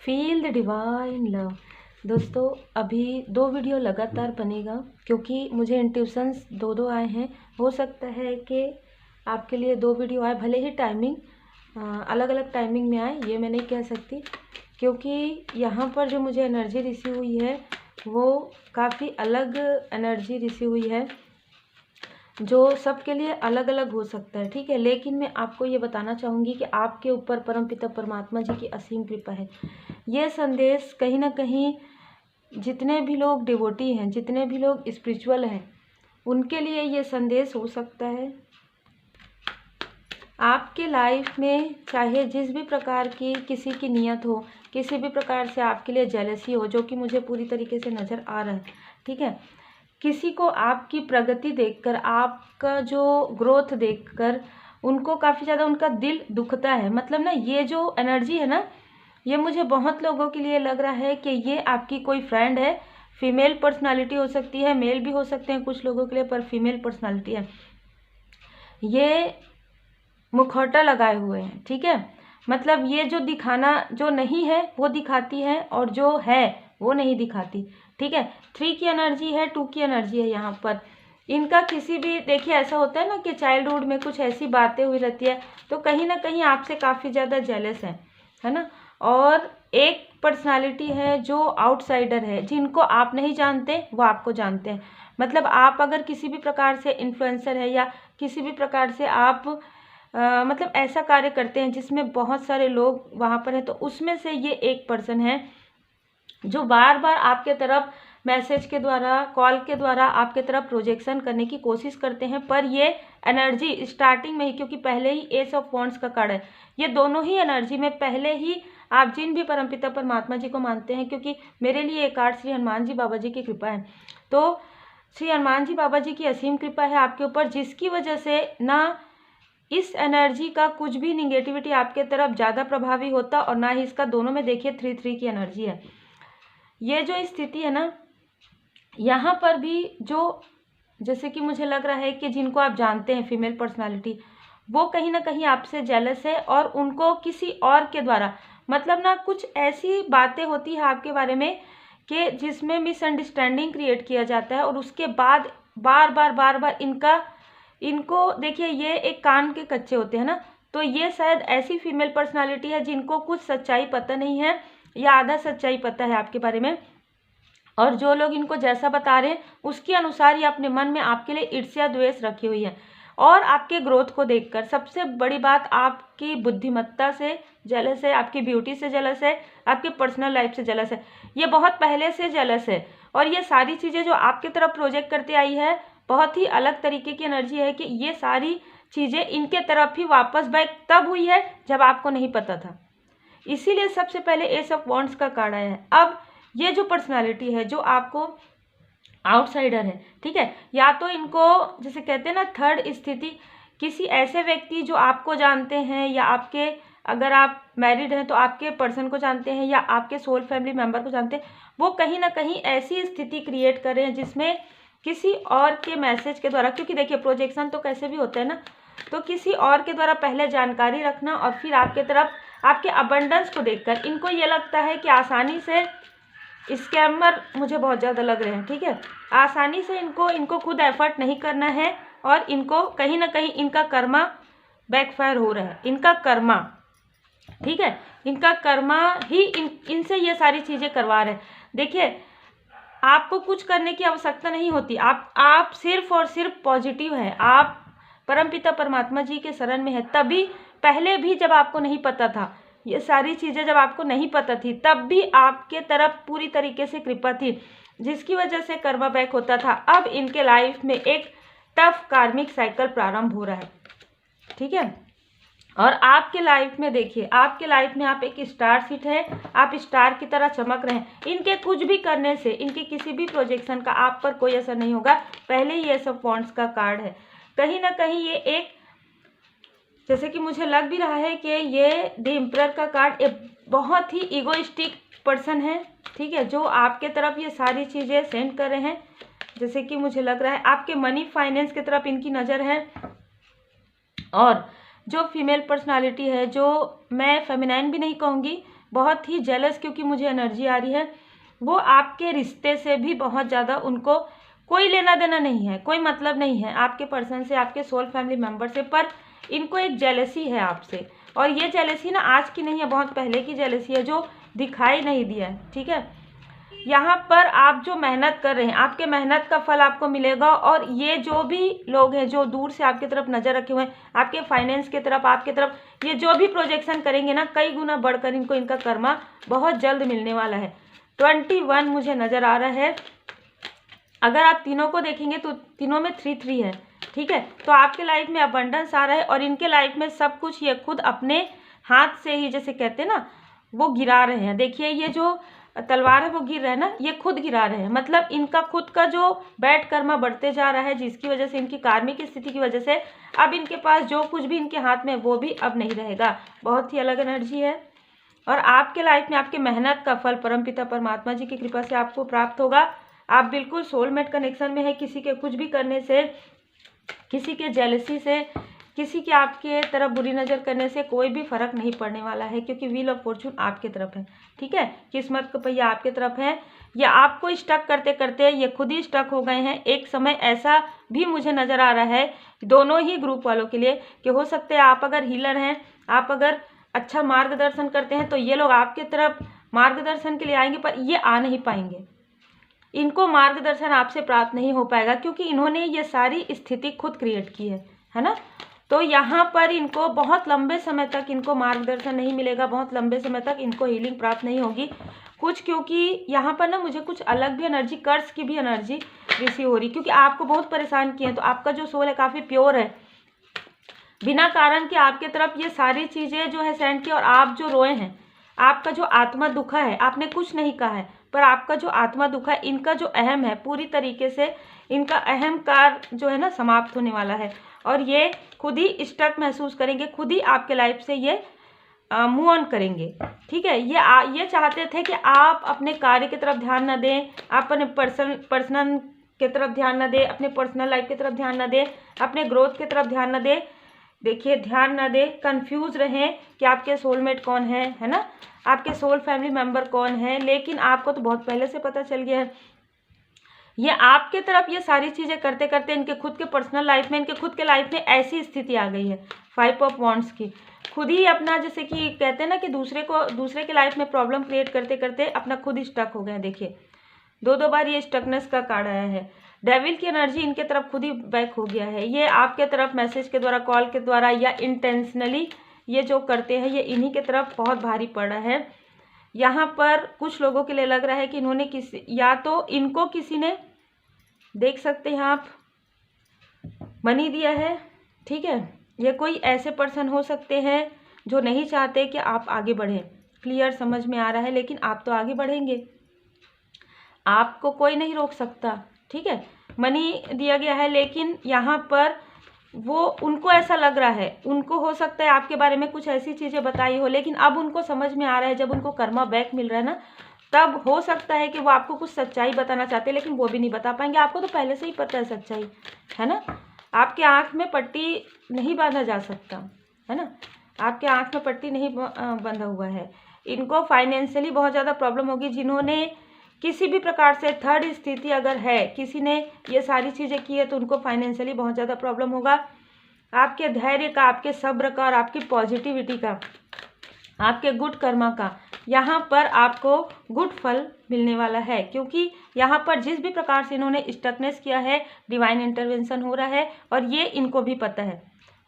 Feel the divine love. दोस्तों अभी 2 video लगातार बनेगा क्योंकि मुझे इंट्यूशंस दो आए हैं। हो सकता है कि आपके लिए 2 वीडियो आए, भले ही टाइमिंग अलग अलग टाइमिंग में आए, ये मैं नहीं कह सकती, क्योंकि यहाँ पर जो मुझे एनर्जी रिसीव हुई है वो काफ़ी अलग एनर्जी रिसीव हुई है, जो सबके लिए अलग अलग हो सकता है, ठीक है। लेकिन मैं आपको ये बताना चाहूँगी कि आपके ऊपर परमपिता परमात्मा जी की असीम कृपा है। ये संदेश कहीं ना कहीं जितने भी लोग डिवोटी हैं, जितने भी लोग स्पिरिचुअल हैं, उनके लिए ये संदेश हो सकता है। आपके लाइफ में चाहे जिस भी प्रकार की किसी की नियत हो, किसी भी प्रकार से आपके लिए जेलसी हो, जो कि मुझे पूरी तरीके से नज़र आ रहा है, ठीक है। किसी को आपकी प्रगति देखकर, आपका जो ग्रोथ देखकर उनको काफ़ी ज़्यादा उनका दिल दुखता है। मतलब ना, ये जो एनर्जी है ना, ये मुझे बहुत लोगों के लिए लग रहा है कि ये आपकी कोई फ्रेंड है। फीमेल पर्सनालिटी हो सकती है, मेल भी हो सकते हैं कुछ लोगों के लिए, पर फीमेल पर्सनालिटी है। ये मुखौटा लगाए हुए हैं, ठीक है। मतलब ये जो दिखाना जो नहीं है वो दिखाती है, और जो है वो नहीं दिखाती, ठीक है। 3 की एनर्जी है, 2 की एनर्जी है यहाँ पर। इनका किसी भी, देखिए ऐसा होता है ना कि चाइल्डहुड में कुछ ऐसी बातें हुई रहती है तो कहीं ना कहीं आपसे काफ़ी ज़्यादा जेलस है ना। और एक पर्सनालिटी है जो आउटसाइडर है, जिनको आप नहीं जानते वो आपको जानते हैं। मतलब आप अगर किसी भी प्रकार से इन्फ्लुएंसर है या किसी भी प्रकार से आप मतलब ऐसा कार्य करते हैं जिसमें बहुत सारे लोग वहाँ पर हैं, तो उसमें से ये एक पर्सन है जो बार बार आपके तरफ मैसेज के द्वारा, कॉल के द्वारा आपके तरफ प्रोजेक्शन करने की कोशिश करते हैं। पर ये एनर्जी स्टार्टिंग में ही, क्योंकि पहले ही एस ऑफ वॉन्ड्स का कार्ड है, ये दोनों ही एनर्जी में पहले ही आप जिन भी परमपिता परमात्मा जी को मानते हैं, क्योंकि मेरे लिए ये कार्ड श्री हनुमान जी बाबा जी की कृपा है, तो श्री हनुमान जी बाबा जी की असीम कृपा है आपके ऊपर, जिसकी वजह से ना इस एनर्जी का कुछ भी निगेटिविटी आपके तरफ ज़्यादा प्रभावी होता, और ना ही इसका। दोनों में देखिए 3-3 की एनर्जी है। ये जो स्थिति है ना, यहाँ पर भी जो, जैसे कि मुझे लग रहा है कि जिनको आप जानते हैं फीमेल पर्सनालिटी, वो कहीं ना कहीं आपसे जेलस है, और उनको किसी और के द्वारा, मतलब ना कुछ ऐसी बातें होती है आपके बारे में कि जिसमें मिसअंडरस्टैंडिंग क्रिएट किया जाता है, और उसके बाद बार बार इनको देखिए, ये एक कान के कच्चे होते हैं ना, तो ये शायद ऐसी फीमेल पर्सनालिटी है जिनको कुछ सच्चाई पता नहीं है, या आधा सच्चाई पता है आपके बारे में, और जो लोग इनको जैसा बता रहे हैं उसके अनुसार ये अपने मन में आपके लिए ईर्ष्या द्वेष रखी हुई है। और आपके ग्रोथ को देखकर, सबसे बड़ी बात, आपकी बुद्धिमत्ता से जेलस है, आपकी ब्यूटी से जेलस है, आपके पर्सनल लाइफ से जेलस है, ये बहुत पहले से जेलस है। और ये सारी चीज़ें जो आपके तरफ प्रोजेक्ट करते आई है, बहुत ही अलग तरीके की एनर्जी है कि ये सारी चीज़ें इनके तरफ ही वापस बैक तब हुई है जब आपको नहीं पता था। इसीलिए सबसे पहले एस ऑफ वॉन्ड्स का कार्ड आया है। अब ये जो पर्सनालिटी है जो आपको आउटसाइडर है, ठीक है, या तो इनको जैसे कहते हैं ना थर्ड स्थिति, किसी ऐसे व्यक्ति जो आपको जानते हैं, या आपके, अगर आप मैरिड हैं तो आपके पर्सन को जानते हैं, या आपके सोल फैमिली मेंबर को जानते हैं, वो कहीं ना कहीं ऐसी स्थिति क्रिएट कर रहे हैं जिसमें किसी और के मैसेज के द्वारा, क्योंकि देखिए प्रोजेक्शन तो कैसे भी होता है ना, तो किसी और के द्वारा पहले जानकारी रखना, और फिर आपके तरफ आपके अबंडेंस को देखकर इनको ये लगता है कि आसानी से स्कैमर मुझे बहुत ज़्यादा लग रहे हैं, ठीक है, आसानी से इनको खुद एफर्ट नहीं करना है, और इनको कहीं ना कहीं इनका कर्मा बैकफायर हो रहा है, इनका कर्मा, ठीक है, इनका कर्मा ही इनसे ये सारी चीज़ें करवा रहे हैं। देखिए आपको कुछ करने की आवश्यकता नहीं होती, आप सिर्फ और सिर्फ पॉजिटिव है, आप परमपिता परमात्मा जी के शरण में है। तभी पहले भी जब आपको नहीं पता था, ये सारी चीज़ें जब आपको नहीं पता थी, तब भी आपके तरफ पूरी तरीके से कृपा थी, जिसकी वजह से कर्मा बैक होता था। अब इनके लाइफ में एक टफ कार्मिक साइकिल प्रारंभ हो रहा है, ठीक है। और आपके लाइफ में देखिए, आपके लाइफ में आप एक स्टार सीट है, आप स्टार की तरह चमक रहे हैं। इनके कुछ भी करने से, इनके किसी भी प्रोजेक्शन का आप पर कोई असर नहीं होगा। पहले ही ये सब वॉन्ड्स का कार्ड है, कहीं ना कहीं ये एक, जैसे कि मुझे लग भी रहा है कि ये द एम्परर का कार्ड एक बहुत ही ईगोइस्टिक पर्सन है, ठीक है, जो आपके तरफ ये सारी चीज़ें सेंड कर रहे हैं। जैसे कि मुझे लग रहा है आपके मनी फाइनेंस की तरफ इनकी नज़र है। और जो फीमेल पर्सनालिटी है, जो मैं फेमिनाइन भी नहीं कहूँगी, बहुत ही जेलस क्योंकि मुझे एनर्जी आ रही है। वो आपके रिश्ते से भी बहुत ज़्यादा उनको कोई लेना देना नहीं है, कोई मतलब नहीं है आपके पर्सन से, आपके सोल फैमिली मेम्बर से, पर इनको एक जेलसी है आपसे। और ये जेलसी ना आज की नहीं है, बहुत पहले की जेलसी है जो दिखाई नहीं दिया है। ठीक है, यहाँ पर आप जो मेहनत कर रहे हैं, आपके मेहनत का फल आपको मिलेगा। और ये जो भी लोग हैं जो दूर से आपकी तरफ नज़र रखे हुए हैं, आपके फाइनेंस की तरफ, आपकी तरफ, ये जो भी प्रोजेक्शन करेंगे ना, कई गुना बढ़कर इनको इनका कर्मा बहुत जल्द मिलने वाला है। 21 मुझे नज़र आ रहा है। अगर आप तीनों को देखेंगे तो तीनों में 3-3 है। ठीक है, तो आपके लाइफ में अबंडेंस आ रहा है और इनके लाइफ में सब कुछ ये खुद अपने हाथ से ही, जैसे कहते हैं ना, वो गिरा रहे हैं। देखिए ये जो तलवार है वो गिर रहा है ना, ये खुद गिरा रहे हैं। मतलब इनका खुद का जो बैड कर्मा बढ़ते जा रहा है, जिसकी वजह से, इनकी कार्मिक स्थिति की वजह से अब इनके पास जो कुछ भी इनके हाथ में वो भी अब नहीं रहेगा। बहुत ही अलग एनर्जी है। और आपके लाइफ में आपके मेहनत का फल परमपिता परमात्मा जी की कृपा से आपको प्राप्त होगा। आप बिल्कुल सोलमेट कनेक्शन में है। किसी के कुछ भी करने से, किसी के जेलसी से, किसी के आपके तरफ बुरी नज़र करने से कोई भी फर्क नहीं पड़ने वाला है, क्योंकि व्हील ऑफ फॉर्चून आपके तरफ है। ठीक है, किस्मत का पहिया आपके तरफ है। या आपको स्टक करते करते ये खुद ही स्टक हो गए हैं। एक समय ऐसा भी मुझे नज़र आ रहा है दोनों ही ग्रुप वालों के लिए कि हो सकता है आप अगर हीलर हैं, आप अगर अच्छा मार्गदर्शन करते हैं तो ये लोग आपके तरफ मार्गदर्शन के लिए आएंगे, पर ये आ नहीं पाएंगे। इनको मार्गदर्शन आपसे प्राप्त नहीं हो पाएगा क्योंकि इन्होंने ये सारी स्थिति खुद क्रिएट की है ना। तो यहाँ पर इनको बहुत लंबे समय तक इनको मार्गदर्शन नहीं मिलेगा, बहुत लंबे समय तक इनको हीलिंग प्राप्त नहीं होगी कुछ, क्योंकि यहाँ पर ना मुझे कुछ अलग भी एनर्जी, कर्ज की भी एनर्जी रिसीव हो रही, क्योंकि आपको बहुत परेशान किए हैं। तो आपका जो सोल है काफ़ी प्योर है, बिना कारण के आपके तरफ ये सारी चीज़ें जो है सेंड की, और आप जो रोए हैं, आपका जो आत्मा दुखा है, आपने कुछ नहीं कहा है, पर आपका जो आत्मा दुखा है, इनका जो अहम है पूरी तरीके से, इनका अहंकार जो है ना समाप्त होने वाला है। और ये खुद ही स्टक महसूस करेंगे, खुद ही आपके लाइफ से ये मूव ऑन करेंगे। ठीक है, ये चाहते थे कि आप अपने कार्य की तरफ ध्यान न दें, आप अपने पर्सनल की तरफ ध्यान न दें, अपने पर्सनल लाइफ की तरफ ध्यान न दें, अपने ग्रोथ की तरफ ध्यान न दें। देखिए, ध्यान न दें, कंफ्यूज रहें कि आपके सोलमेट कौन है ना, आपके सोल फैमिली मेम्बर कौन है। लेकिन आपको तो बहुत पहले से पता चल गया है। ये आपके तरफ ये सारी चीज़ें करते करते इनके खुद के पर्सनल लाइफ में, इनके खुद के लाइफ में ऐसी स्थिति आ गई है 5 ऑफ वॉन्ड्स की। खुद ही अपना, जैसे कि कहते हैं ना कि दूसरे के लाइफ में प्रॉब्लम क्रिएट करते करते अपना खुद ही स्टक हो गए। देखिए 2 बार ये स्टकनेस का कार्ड आया है। डेविल की एनर्जी इनके तरफ खुद ही बैक हो गया है। ये आपके तरफ मैसेज के द्वारा, कॉल के द्वारा या इंटेंशनली ये जो करते हैं, ये इन्हीं के तरफ बहुत भारी पड़ रहा है। यहाँ पर कुछ लोगों के लिए लग रहा है कि इन्होंने किसी, या तो इनको किसी ने, देख सकते हैं आप, मनी दिया है। ठीक है, ये कोई ऐसे पर्सन हो सकते हैं जो नहीं चाहते कि आप आगे बढ़ें। क्लियर समझ में आ रहा है, लेकिन आप तो आगे बढ़ेंगे, आपको कोई नहीं रोक सकता। ठीक है, मनी दिया गया है, लेकिन यहाँ पर वो, उनको ऐसा लग रहा है, उनको हो सकता है आपके बारे में कुछ ऐसी चीज़ें बताई हो, लेकिन अब उनको समझ में आ रहा है, जब उनको कर्मा बैक मिल रहा है ना, तब हो सकता है कि वो आपको कुछ सच्चाई बताना चाहते हैं, लेकिन वो भी नहीं बता पाएंगे। आपको तो पहले से ही पता है सच्चाई, है ना। आपके आँख में पट्टी नहीं बांधा जा सकता, है ना, आपके आँख में पट्टी नहीं बंधा हुआ है। इनको फाइनेंशियली बहुत ज़्यादा प्रॉब्लम होगी। जिन्होंने किसी भी प्रकार से थर्ड स्थिति अगर है, किसी ने ये सारी चीज़ें की है, तो उनको फाइनेंशियली बहुत ज़्यादा प्रॉब्लम होगा। आपके धैर्य का, आपके सब्र का और आपकी पॉजिटिविटी का, आपके गुड कर्मा का यहाँ पर आपको गुड फल मिलने वाला है, क्योंकि यहाँ पर जिस भी प्रकार से इन्होंने स्टकनेस किया है, डिवाइन इंटरवेंशन हो रहा है, और ये इनको भी पता है।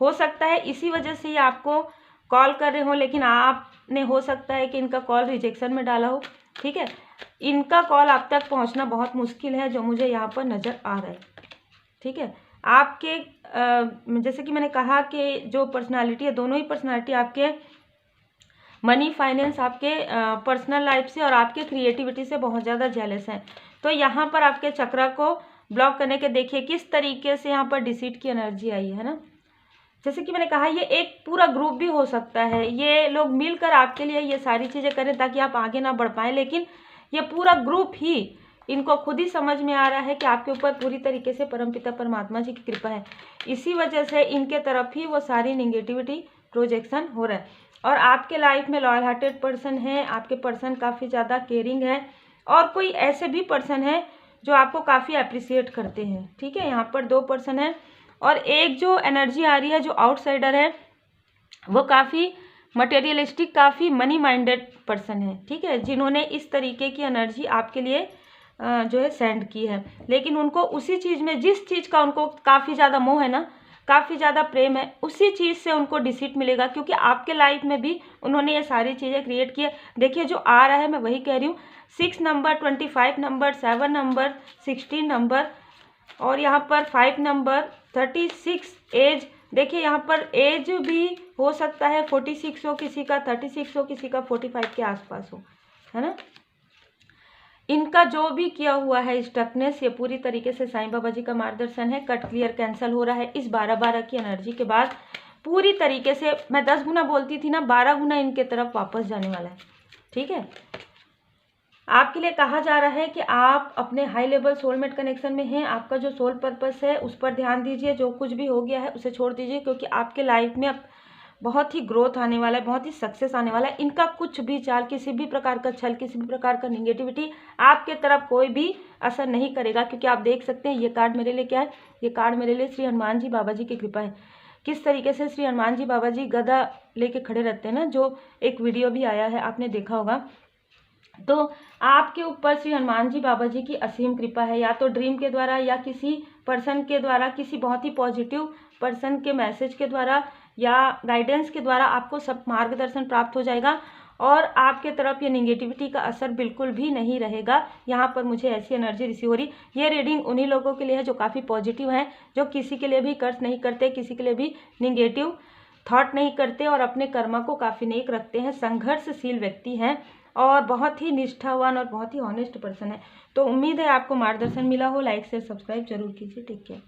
हो सकता है इसी वजह से ये आपको कॉल कर रहे हो, लेकिन आपने, हो सकता है कि इनका कॉल रिजेक्शन में डाला हो। ठीक है, इनका कॉल आप तक पहुंचना बहुत मुश्किल है, जो मुझे यहाँ पर नज़र आ रहा है। ठीक है, आपके जैसे कि मैंने कहा कि जो पर्सनालिटी है, दोनों ही पर्सनालिटी आपके मनी, फाइनेंस, आपके पर्सनल लाइफ से और आपके क्रिएटिविटी से बहुत ज़्यादा जेलस हैं। तो यहाँ पर आपके चक्रा को ब्लॉक करने के, देखिए किस तरीके से यहाँ पर डिसीट की एनर्जी आई है ना। जैसे कि मैंने कहा, ये एक पूरा ग्रुप भी हो सकता है, ये लोग मिलकर आपके लिए ये सारी चीज़ें करें ताकि आप आगे ना बढ़ पाएँ, लेकिन ये पूरा ग्रुप ही, इनको खुद ही समझ में आ रहा है कि आपके ऊपर पूरी तरीके से परमपिता परमात्मा जी की कृपा है। इसी वजह से इनके तरफ ही वो सारी नेगेटिविटी प्रोजेक्शन हो रहा है। और आपके लाइफ में लॉयल हार्टेड पर्सन है, आपके पर्सन काफ़ी ज़्यादा केयरिंग है, और कोई ऐसे भी पर्सन है जो आपको काफ़ी अप्रिशिएट करते हैं। ठीक है, यहाँ पर 2 पर्सन है, और एक जो एनर्जी आ रही है जो आउटसाइडर है वो काफ़ी मटेरियलिस्टिक, काफ़ी मनी माइंडेड पर्सन है। ठीक है, जिन्होंने इस तरीके की एनर्जी आपके लिए जो है सेंड की है, लेकिन उनको उसी चीज़ में, जिस चीज़ का उनको काफ़ी ज़्यादा मोह है ना, काफ़ी ज़्यादा प्रेम है, उसी चीज़ से उनको डिसीट मिलेगा, क्योंकि आपके लाइफ में भी उन्होंने ये सारी चीज़ें क्रिएट की है। देखिए जो आ रहा है, मैं वही कह रही हूँ, 6 नंबर, 25 नंबर, 7 नंबर, 16 नंबर, और यहाँ पर 5 नंबर, 36 एज। देखिए यहाँ पर एज भी हो सकता है 46 हो किसी का, 36 हो किसी का, 45 के आसपास हो, है ना। इनका जो भी किया हुआ है स्टकनेस, ये पूरी तरीके से साईं बाबा जी का मार्गदर्शन है, कट क्लियर कैंसिल हो रहा है इस 12-12 की एनर्जी के बाद। पूरी तरीके से मैं 10 गुना बोलती थी ना, 12 गुना इनके तरफ वापस जाने वाला है। ठीक है, आपके लिए कहा जा रहा है कि आप अपने हाई लेवल सोलमेट कनेक्शन में हैं। आपका जो सोल पर्पस है उस पर ध्यान दीजिए, जो कुछ भी हो गया है उसे छोड़ दीजिए, क्योंकि आपके लाइफ में अब बहुत ही ग्रोथ आने वाला है, बहुत ही सक्सेस आने वाला है। इनका कुछ भी चाल, किसी भी प्रकार का छल, किसी भी प्रकार का निगेटिविटी आपके तरफ कोई भी असर नहीं करेगा, क्योंकि आप देख सकते हैं ये कार्ड मेरे लिए क्या है। ये कार्ड मेरे लिए श्री हनुमान जी बाबा जी की कृपा है। किस तरीके से श्री हनुमान जी बाबा जी गदा लेके खड़े रहते हैं ना, जो एक वीडियो भी आया है, आपने देखा होगा। तो आपके ऊपर श्री हनुमान जी बाबा जी की असीम कृपा है, या तो ड्रीम के द्वारा, या किसी पर्सन के द्वारा, किसी बहुत ही पॉजिटिव पर्सन के मैसेज के द्वारा या गाइडेंस के द्वारा आपको सब मार्गदर्शन प्राप्त हो जाएगा, और आपके तरफ ये निगेटिविटी का असर बिल्कुल भी नहीं रहेगा। यहाँ पर मुझे ऐसी एनर्जी रिसीव हो रही। ये रीडिंग उन्हीं लोगों के लिए है जो काफ़ी पॉजिटिव हैं, जो किसी के लिए भी कर्ज नहीं करते, किसी के लिए भी निगेटिव थॉट नहीं करते, और अपने कर्मा को काफ़ी नेक रखते हैं, संघर्षशील व्यक्ति हैं, और बहुत ही निष्ठावान और बहुत ही ऑनेस्ट पर्सन है। तो उम्मीद है आपको मार्गदर्शन मिला हो। लाइक शेयर सब्सक्राइब जरूर कीजिए। Take care.